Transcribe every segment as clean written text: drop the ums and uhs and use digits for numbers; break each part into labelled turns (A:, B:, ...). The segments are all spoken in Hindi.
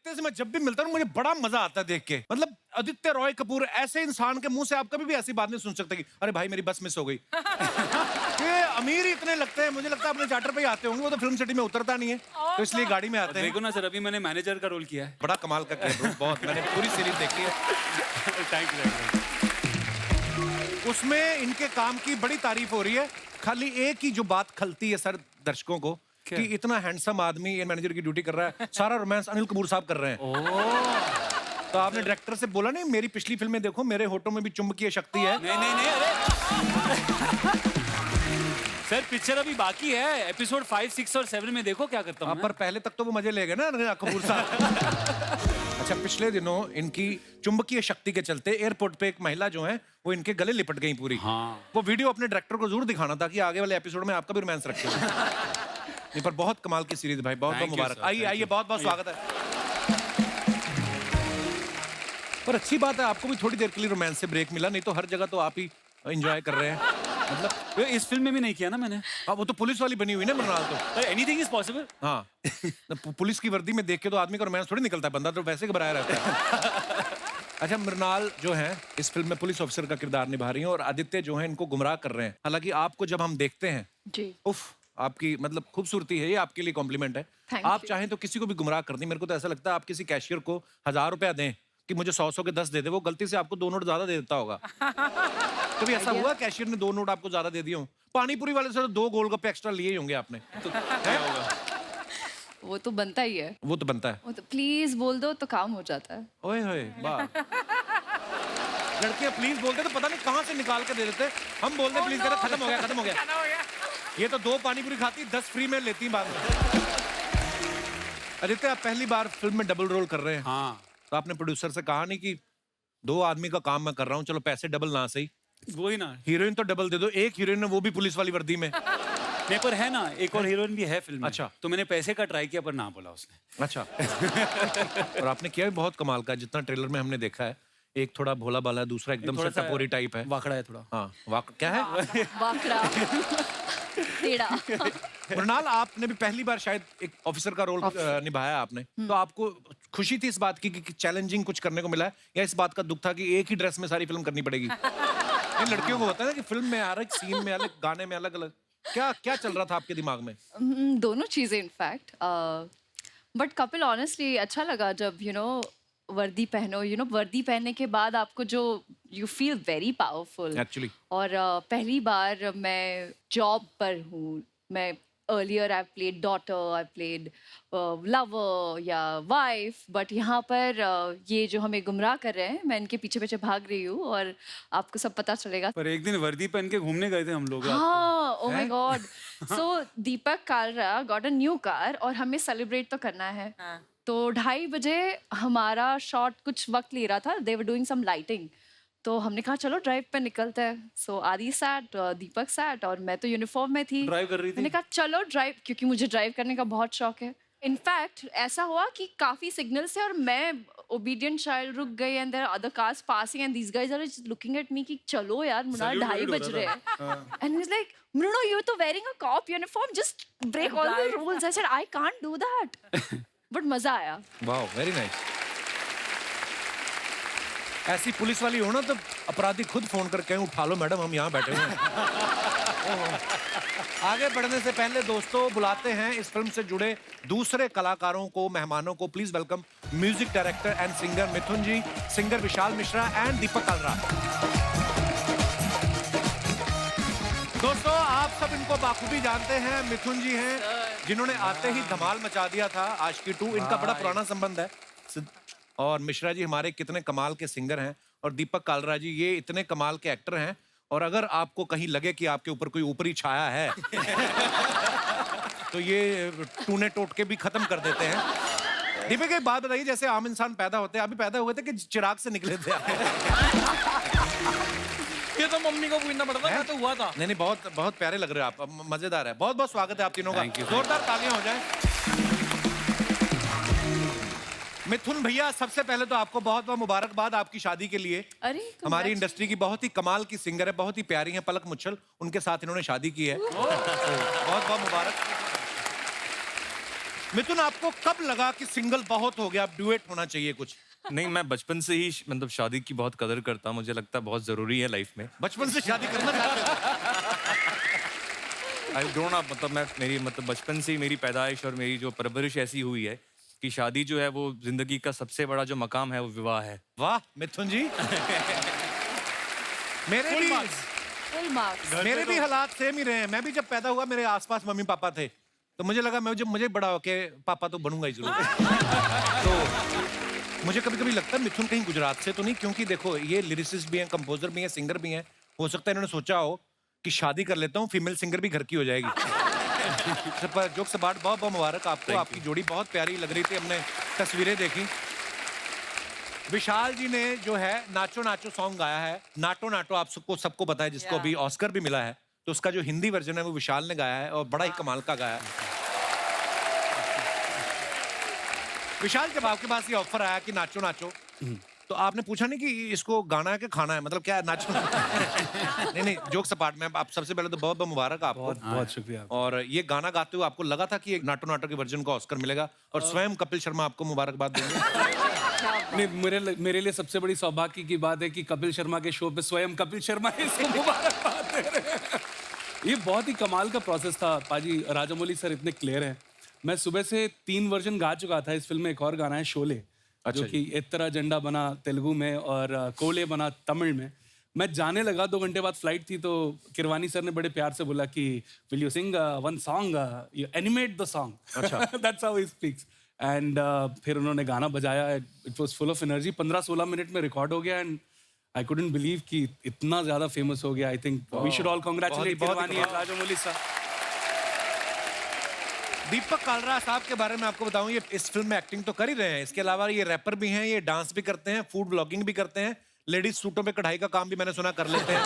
A: आदित्य से मैं जब भी मिलता हूँ मुझे बड़ा मजा आता है देख के। मतलब आदित्य रॉय कपूर ऐसे इंसान के मुंह से आप कभी भी ऐसी बात नहीं सुन सकते कि अरे भाई मेरी बस मिस हो गई। ये अमीर ही इतने लगते हैं, मुझे लगता है अपने चार्टर पे ही आते होंगे, वो तो फिल्म सिटी में उतरता नहीं है तो इसलिए गाड़ी में आते हैं।
B: देखो ना सर, अभी मैंने मैनेजर का रोल किया है।
A: बड़ा कमाल का किया बहुत, मैंने पूरी सीरीज देखी है।
B: Thank you.
A: उसमें इनके काम की बड़ी तारीफ हो रही है, खाली एक ही जो बात खलती है सर दर्शकों को कि इतना हैंडसम आदमी ये मैनेजर की ड्यूटी कर रहा है, सारा रोमांस अनिल कपूर साहब कर रहे हैं। तो आपने डायरेक्टर से बोला नहीं मेरी पिछली फिल्म में देखो मेरे होठों में भी चुंबकीय शक्ति है?
B: नहीं अरे सर पिक्चर अभी बाकी है, एपिसोड 5, 6 और 7 में देखो क्या करता हूँ।
A: पर पहले तक तो वो मजे ले गए ना कपूर साहब। अच्छा, पिछले दिनों इनकी चुंबकीय शक्ति के चलते एयरपोर्ट पे एक महिला जो है वो इनके गले लिपट गई पूरी।
B: हाँ।
A: वो वीडियो अपने डायरेक्टर को जरूर दिखाना था कि आगे वाले एपिसोड में आपका भी रोमांस रखे। नहीं पर बहुत कमाल की सीरीज भाई, बहुत बहुत मुबारक। आइए आइए, बहुत बहुत स्वागत है। पर अच्छी बात है आपको भी थोड़ी देर के लिए रोमांस से ब्रेक मिला, नहीं तो हर जगह तो आप ही एंजॉय कर रहे हैं। मतलब
B: इस फिल्म में भी नहीं किया ना मैंने।
A: हाँ, वो तो पुलिस वाली बनी हुई ना मृणाल तो।
B: Anything is possible.
A: हाँ, पुलिस की वर्दी में देख के तो आदमी का रोमांस थोड़ी निकलता है, बंदा तो वैसे घबराया रहता है। अच्छा, मृणाल जो है इस फिल्म में पुलिस ऑफिसर का किरदार निभा रही हैं और आदित्य जो है इनको गुमराह कर रहे हैं। हालांकि आपको जब हम देखते हैं
C: जी,
A: उफ, आपकी मतलब खूबसूरती है, ये आपके लिए कॉम्प्लीमेंट है। आप चाहें तो किसी को भी गुमराह कर दें। मेरे को तो ऐसा लगता है आप किसी कैशियर को 1000 रुपया दें कि मुझे 100 के 10 दे दे, वो गलती से आपको 2 नोट ज्यादा दे देता होगा। कभी ऐसा हुआ कैशियर ने 2 नोट आपको ज्यादा दे दिए हो? पानीपुरी वाले से तो 2 गोलगप्पे एक्स्ट्रा लिए ही होंगे आपने। तो
C: वो तो बनता ही है।
A: वो तो बनता है।
C: वो तो प्लीज बोल दो तो काम हो जाता है।
A: ओए होए वाह। लड़कियां प्लीज बोलते तो पता नहीं कहां से निकाल के दे देते। हम बोलते प्लीज कहते खत्म हो गया खत्म हो गया। ये तो 2 पानीपुरी खाती 10 फ्री में लेती बाद में। आदित्य, आप पहली बार फिल्म में डबल रोल कर रहे हैं।
B: हाँ।
A: तो आपने प्रोड्यूसर से कहा नहीं कि 2 आदमी का काम मैं कर रहा हूँ, चलो पैसे डबल ना सही,
B: वही ना,
A: हीरोइन तो डबल दे दो। एक हीरोइन है वो भी पुलिस वाली वर्दी में।
B: नहीं पर है ना, एक और हीरोइन भी है फिल्म में।
A: अच्छा।
B: तो मैंने पैसे का ट्राई किया पर ना बोला उसने।
A: अच्छा। और आपने किया भी बहुत कमाल का, जितना ट्रेलर में हमने देखा है। एक थोड़ा भोला भाला, दूसरा एकदम से टपोरी टाइप है।
B: वाकड़ा है थोड़ा।
A: हाँ, क्या है?
C: वाकड़ा टेढ़ा।
A: मृणाल, आपने भी पहली बार शायद एक ऑफिसर का रोल निभाया आपने, तो आपको खुशी थी इस बात की कि चैलेंजिंग कुछ करने को मिला है, या इस बात का दुख था कि एक ही ड्रेस में सारी फिल्म करनी पड़ेगी? इन लड़कियों को होता है ना कि फिल्म में अलग, सीन में अलग, गाने में अलग अलग। क्या क्या चल रहा था आपके दिमाग में?
C: दोनों चीजें इनफैक्ट। बट कपिल ऑनेस्टली अच्छा लगा जब वर्दी पहनो। वर्दी पहनने के बाद आपको जो you feel very powerful
A: actually.
C: और पहली बार मैं जॉब पर हूँ। मैं earlier I played daughter, I played lover या वाइफ, बट यहाँ पर ये जो हमें गुमराह कर रहे हैं, मैं इनके पीछे पीछे भाग रही हूँ और आपको सब पता चलेगा।
B: पर एक दिन वर्दी पहन के घूमने गए थे हम लोग।
C: हाँ, oh my God. So Deepak Kalra got a new car और हमें सेलिब्रेट तो करना है। तो 2:30 बजे हमारा शॉट कुछ वक्त ले रहा था, दे वर डूइंग सम लाइटिंग। तो हमने कहा चलो ड्राइव पे निकलते हैं। सो आदि सैट, दीपक सैट और मैं तो यूनिफॉर्म में थी।
B: ड्राइव कर रही थी?
C: मैंने कहा चलो ड्राइव, क्योंकि मुझे ड्राइव करने का बहुत शौक है। इनफैक्ट ऐसा हुआ कि काफी सिग्नल्स है और मैं ओबीडियंट चाइल्ड रुक गई and there other cars passing and these guys are just looking at me कि चलो यार मृणाल 2:30 बज रहे हैं। And he is like Mrinal you तो wearing a cop uniform, just break all the rules. I said I can't do that. But मजा आया।
A: Wow, very nice. ऐसी पुलिस वाली हो ना तो अपराधी खुद फोन करके उठा लो मैडम, हम यहाँ बैठे हुए हैं। आगे बढ़ने से पहले दोस्तों बुलाते हैं इस फिल्म से जुड़े दूसरे कलाकारों को, मेहमानों को। Please welcome music director and singer Mithun ji, singer Vishal Mishra and Deepak Kalra. दोस्तों, आप सब इनको बाखूबी जानते हैं। मिथुन जी हैं जिन्होंने आते ही धमाल मचा दिया था आशिकी 2। इनका बड़ा पुराना संबंध है। और मिश्रा जी हमारे कितने कमाल के सिंगर हैं, और दीपक कालरा जी ये इतने कमाल के एक्टर हैं। और अगर आपको कहीं लगे कि आपके ऊपर कोई ऊपरी छाया है तो ये टूने टोटके भी खत्म कर देते हैं। दीपक, एक बात बताइए, जैसे आम इंसान पैदा होते हैं, अभी पैदा हुए थे कि चिराग से निकले थे?
D: ये तो मम्मी को पूछना पड़ता है, तो हुआ था।
A: नहीं, बहुत बहुत प्यारे लग रहे हो आप, मजेदार है। बहुत बहुत स्वागत है आप तीनों का। जोरदार तालियां हो जाएं। मिथुन भैया, सबसे पहले तो आपको बहुत बहुत मुबारकबाद आपकी शादी के लिए।
C: अरे
A: हमारी इंडस्ट्री की बहुत ही कमाल की सिंगर है, बहुत ही प्यारी है, पलक मुच्छल, उनके साथ इन्होंने शादी की है। बहुत बहुत मुबारक। मिथुन, आपको कब लगा कि सिंगल बहुत हो गया, अब डुएट होना चाहिए कुछ?
E: नहीं, मैं बचपन से ही मतलब शादी की बहुत कदर करता हूँ। मुझे लगता है बहुत जरूरी है लाइफ में।
A: बचपन से शादी करना चाहते थे?
E: आई ग्रोन अप, मतलब बचपन से ही मेरी पैदाइश और मेरी जो परवरिश ऐसी हुई है कि शादी जो है वो जिंदगी का सबसे बड़ा जो मकाम है वो विवाह है।
A: वाह मिथुन जी। मेरे भी हालात सेम ही रहे हैं। मैं भी जब पैदा हुआ मेरे आसपास मम्मी पापा थे, तो मुझे लगा मैं जब मुझे बड़ा होके पापा तो बनूंगा ही जरूर। तो मुझे कभी कभी लगता है मिथुन कहीं गुजरात से तो नहीं, क्योंकि देखो ये लिरिसिस्ट भी हैं, कंपोजर भी हैं, सिंगर भी हैं। हो सकता है इन्होंने सोचा हो कि शादी कर लेता हूँ, फीमेल सिंगर भी घर की हो जाएगी। पर जोक से बात, बहुत बहुत मुबारक आपको। आपकी जोड़ी बहुत प्यारी लग रही थी, हमने तस्वीरें देखी। विशाल जी ने जो है नाचो नाचो सॉन्ग गाया है। नाटो नाटो आप सबको पता है, जिसको अभी ऑस्कर भी मिला है। तो उसका जो हिंदी वर्जन है वो विशाल ने गाया है और बड़ा ही कमाल का गाया है। विशाल, जब आपके पास ये ऑफर आया कि नाचो नाचो, तो आपने पूछा नहीं कि इसको गाना है कि खाना है, मतलब क्या है नाचो? नहीं, जोक्स अपार्ट में आप सबसे पहले तो बहुत बहुत मुबारक आपको।
F: बहुत शुक्रिया।
A: और ये गाना गाते हुए आपको लगा था कि एक नाटो नाटो के वर्जन को ऑस्कर मिलेगा, और स्वयं कपिल शर्मा आपको मुबारकबाद देंगे?
F: नहीं, मेरे लिए सबसे बड़ी सौभाग्य की बात है कि कपिल शर्मा के शो पे स्वयं कपिल शर्मा इसको मुबारकबाद दे रहे हैं। ये बहुत ही कमाल का प्रोसेस था पाजी। राजामौली सर इतने क्लियर हैं। मैं सुबह से 3 वर्जन गा चुका था। इस फिल्म में एक और गाना है शोले, जो कि इत्तरा झंडा बना तेलुगु में और कोले बना तमिल में। मैं जाने लगा, 2 घंटे बाद फ्लाइट थी, तो किरवानी सर ने बड़े प्यार से बोला कि will you sing one song, you animate the song. अच्छा, that's how he speaks. And फिर उन्होंने गाना बजाया। It was full of energy. 15-16 minute में रिकॉर्ड हो गया एंड आई कुडंट बिलीव कि इतना ज्यादा फेमस हो गया। I think we should all congratulate Keeravani and Rajamouli sir.
A: Deepak Kalra साहब के बारे में आपको बताऊं, ये इस फिल्म में एक्टिंग तो कर ही रहे हैं, इसके अलावा ये रैपर भी हैं, ये डांस भी करते हैं, फूड ब्लॉगिंग भी करते हैं, लेडीज सूटों पे कढ़ाई का काम भी मैंने सुना कर लेते हैं।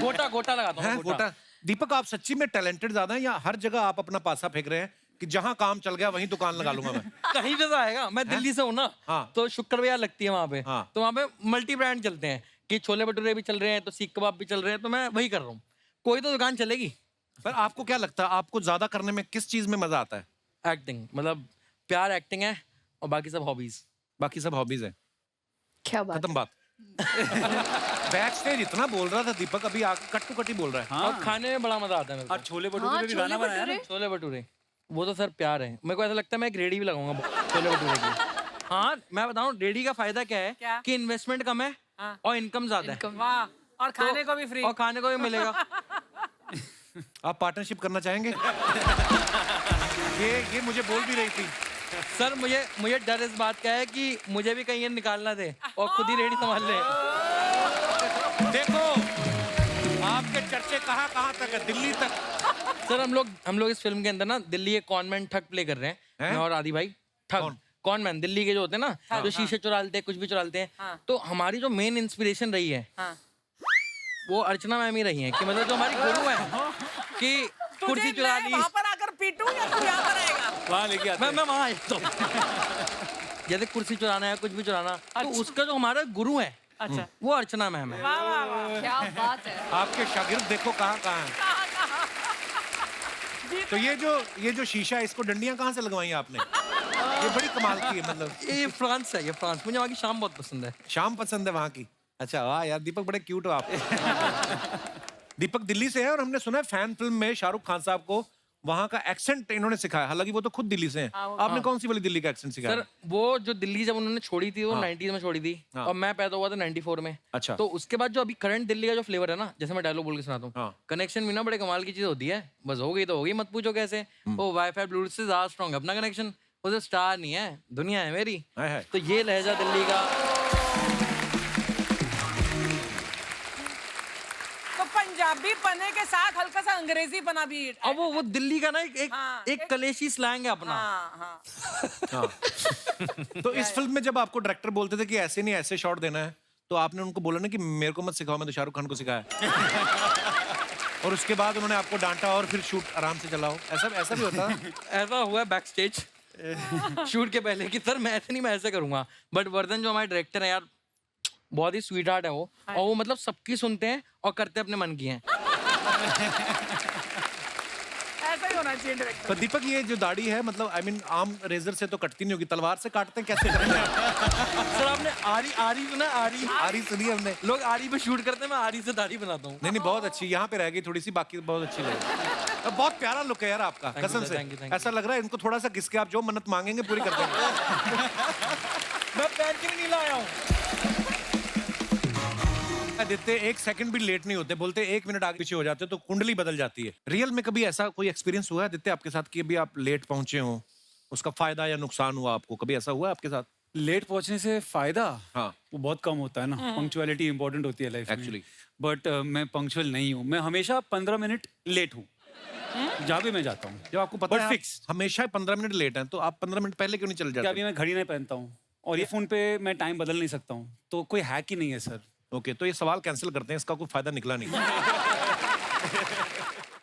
D: गोटा लगाता हूँ।
A: गोटा। दीपक, आप सच्ची में टैलेंटेड ज्यादा हैं या हर जगह आप अपना पासा फेंक रहे हैं कि जहां काम चल गया वहीं दुकान लगा लूंगा मैं?
D: कहीं पे तो आएगा। मैं दिल्ली से हूँ ना,
A: हाँ।
D: तो शुक्र बाजार लगती है वहाँ पे।
A: हाँ।
D: तो वहाँ पे मल्टी ब्रांड चलते हैं कि छोले भटूरे भी चल रहे हैं, तो सीख कबाब भी चल रहे हैं, तो मैं वही कर रहा हूँ। कोई तो दुकान चलेगी।
A: पर आपको क्या लगता है, आपको ज्यादा करने में किस चीज में मजा आता है?
D: एक्टिंग, मतलब प्यार एक्टिंग है, और बाकी सब हॉबीज।
A: बाकी सब हॉबीज है।
C: क्या बात
A: खत्म बात। बैक स्टेज इतना बोल रहा था दीपक, अभी आके कट टू कट ही बोल रहा है।
D: और खाने में बड़ा मजा आता है मेरे
B: और
D: को।
B: छोले भटूरे पे भी गाना बनाया ना।
D: छोले भटूरे वो तो सर प्यार है। मेरे को ऐसा लगता है मैं एक रेडी भी लगाऊंगा छोले भटूरे की। हाँ, मैं बताऊँ रेडी का फायदा क्या है? कि इन्वेस्टमेंट कम है और इनकम ज्यादा है।
G: वाह, और खाने को भी फ्री।
D: और खाने को भी मिलेगा।
A: आप पार्टनरशिप करना चाहेंगे? ये मुझे बोल भी रही थी।
D: सर मुझे डर इस बात का है कि मुझे भी कहीं ये निकालना दे और खुद ही रेडी संभाल ले।
A: देखो आपके चर्चे कहाँ तक है, दिल्ली तक।
D: सर हम लोग इस फिल्म के अंदर ना दिल्ली के कॉनमैन ठग प्ले कर रहे हैं। मैं और आदि भाई ठग। कॉनमैन दिल्ली के जो होते हैं ना, जो शीशे चुरा लेते हैं, कुछ भी चुरा लेते हैं। तो हमारी जो मेन इंस्पिरेशन रही है वो अर्चना मैम ही रही है। कि मतलब जो हमारी गुरु है कि कुर्सी चुरा ली।
G: वहाँ पर आकर पीटूं या तू यहाँ पर आएगा?
B: वहाँ लेके आते
D: मैं वहाँ आया तो जैसे कुर्सी चुराना है, कुछ भी चुराना, तो उसका जो हमारा गुरु है
G: अच्छा,
D: वो अर्चना मैम है।
G: वाह वाह वाह।
C: क्या बात है।
A: आपके शागिर्द देखो कहाँ है। तो ये जो शीशा है, इसको डंडियां कहाँ से लगवाई आपने? ये बड़ी कमाल की है। मतलब
D: ये फ्रांस है, ये फ्रांस। मुझे वहाँ की शाम बहुत पसंद है।
A: शाम पसंद है वहाँ की? अच्छा, वाह यार दीपक, बड़े क्यूट हो आप। दीपक दिल्ली से है और हमने सुना है फैन फिल्म में शाहरुख खान साहब को वहाँ का एक्सेंट इन्होंने सिखाया। हालांकि वो तो खुद दिल्ली से हैं। आपने कौन सी वाली दिल्ली का एक्सेंट सिखाया?
D: सर वो जो दिल्ली जब उन्होंने छोड़ी थी वो 90s में छोड़ी थी। और मैं पैदा हुआ था 94 में।
A: अच्छा।
D: तो उसके बाद जो अभी करंट दिल्ली का जो फ्लेवर है ना, जैसे मैं डायलॉग बोल के सुनाता हूँ, कनेक्शन भी ना बड़े कमाल की चीज होती है। बस हो गई तो हो गई, मत पूछो कैसे। वो वाईफाई ब्लूटूथ से ज्यादा स्ट्रॉन्ग है अपना कनेक्शन। वो स्टार नहीं है, दुनिया है मेरी। तो ये लहजा दिल्ली का।
G: तो पंजाबी पने के साथ हल्का सा अंग्रेजी पना भी।
D: अब वो दिल्ली का ना एक कलेशी स्लैंग है अपना।
G: हाँ, हाँ।
A: तो इस फिल्म में जब आपको डायरेक्टर बोलते थे कि ऐसे नहीं ऐसे शॉट देना है, तो आपने उनको बोला ना कि मेरे को मत सिखाओ, मैं तो शाहरुख खान को सिखाया। और उसके बाद उन्होंने आपको डांटा और फिर शूट आराम से चलाओ, ऐसा भी होता है?
D: ऐसा हुआ बैक स्टेज शूट के पहले कि सर मैं ऐसे नहीं, मैं ऐसे करूंगा। बट वर्धन जो हमारे डायरेक्टर है यार, बहुत ही स्वीट हार्ट है वो। और वो मतलब सबकी सुनते हैं और करते अपने मन की हैं।
G: ऐसा ही होना चाहिए डायरेक्टर।
A: पर दीपक ये जो दाढ़ी है मतलब आई मीन आम रेजर से तो कटती नहीं होगी, तलवार से काटते हैं, कैसे करेंगे?
D: सर आपने आरी सुना?
A: आरी सुनी हमने।
D: लोग आरी पे शूट करते हैं, मैं आरी से दाढ़ी बनाता हूँ।
A: नहीं बहुत अच्छी, यहाँ पे रह गई थोड़ी सी, बाकी बहुत अच्छी लगी। बहुत प्यारा लुक है यार आपका,
D: Thank you,
A: कसम
D: sir,
A: से।
D: thank you, thank you.
A: ऐसा लग रहा है इनको थोड़ा सा घिसके आप जो मन्नत मांगेंगे पूरी कर देंगे।
D: मैं पहन के भी नहीं लाया हूँ।
A: आदित्य 1 सेकंड भी लेट नहीं होते, बोलते 1 मिनट आगे पीछे हो जाते तो कुंडली बदल जाती है। रियल में कभी ऐसा कोई एक्सपीरियंस हुआ है आदित्य आपके साथ कि अभी आप लेट पहुंचे हो, उसका फायदा या नुकसान हुआ आपको, कभी ऐसा हुआ है आपके साथ?
B: लेट पहुंचने से फायदा
A: हाँ।
B: वो बहुत कम होता है ना, पंक्चुअलिटी इंपॉर्टेंट होती है लाइफ में
A: Actually.
B: बट मैं पंक्चुअल नहीं हूँ, मैं हमेशा 15 मिनट लेट हूँ जहाँ भी मैं जाता हूँ।
A: जब आपको पता
B: But
A: है आप
B: fix.
A: हमेशा 15 मिनट लेट हैं तो आप 15 मिनट पहले क्यों नहीं चल
B: क्या
A: जाते?
B: अभी मैं घड़ी नहीं पहनता हूँ और ये फोन पे मैं टाइम बदल नहीं सकता हूँ, तो कोई हैक ही नहीं है सर।
A: ओके, तो ये सवाल कैंसिल करते हैं, इसका कोई फायदा निकला नहीं।